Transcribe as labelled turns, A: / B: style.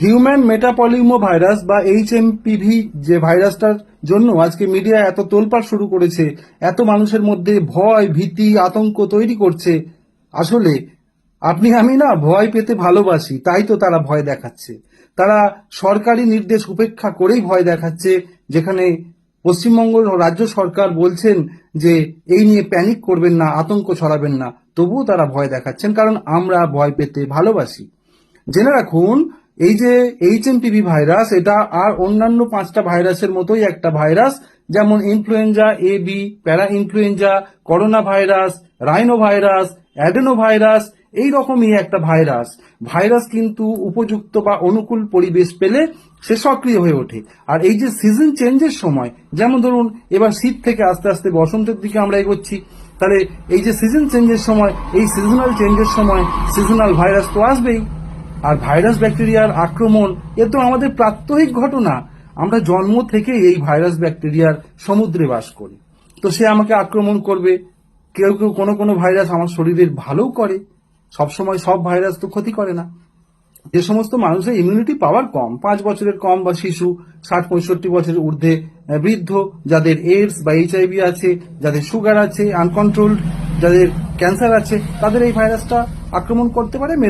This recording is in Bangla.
A: হিউম্যান মেটাপলিউমো ভাইরাস বা HMPV যে ভাইরাসটার জন্য আজকে মিডিয়া এত তোলপাড় শুরু করেছে, এত মানুষের মধ্যে ভয়, ভীতি, আতঙ্ক তৈরি করছে। আসলে আপনি আমি না ভয় পেতে ভালোবাসি, তাই তো তারা ভয় দেখাচ্ছে। তারা সরকারি নির্দেশ উপেক্ষা করেই ভয় দেখাচ্ছে, যেখানে পশ্চিমবঙ্গ রাজ্য সরকার বলছেন যে এই নিয়ে প্যানিক করবেন না, আতঙ্ক ছড়াবেন না, তবুও তারা ভয় দেখাচ্ছেন, কারণ আমরা ভয় পেতে ভালোবাসি। জেনে রাখুন, এই যে HMPV ভাইরাস, এটা আর অন্যান্য 5টা ভাইরাসের মতোই একটা ভাইরাস, যেমন ইনফ্লুয়েঞ্জা AB, প্যারা influenza, corona virus, rhino virus, adeno virus, এইরকমই একটা ভাইরাস। ভাইরাস কিন্তু উপযুক্ত বা অনুকূল পরিবেশ পেলে সে সক্রিয় হয়ে ওঠে। আর এই যে সিজন চেঞ্জের সময়, যেমন ধরুন এবার শীত থেকে আস্তে আস্তে বসন্তের দিকে আমরা এগোচ্ছি, তাহলে এই যে সিজন চেঞ্জের সময়, এই সিজনাল চেঞ্জের সময় সিজনাল ভাইরাস তো আসবেই। আর ভাইরাস ব্যাকটেরিয়ার আক্রমণ এ তো আমাদের প্রাত্যহিক ঘটনা। আমরা জন্ম থেকে এই ভাইরাস ব্যাকটেরিয়ার সমুদ্রে বাস করি, তো সে আমাকে আক্রমণ করবে। কেউ কেউ কোনো ভাইরাস আমার শরীরের ভালোও করে, সবসময় সব ভাইরাস তো ক্ষতি করে না। যে সমস্ত মানুষের ইমিউনিটি পাওয়ার কম, 5 বছরের কম বা শিশু, 60-65 বছরের ঊর্ধ্বে বৃদ্ধ, যাদের এইডস বা HIV আছে, যাদের সুগার আছে আনকন্ট্রোলড, যাদের ক্যান্সার আছে, তাদের এই ভাইরাসটা আক্রমণ করতে পারে।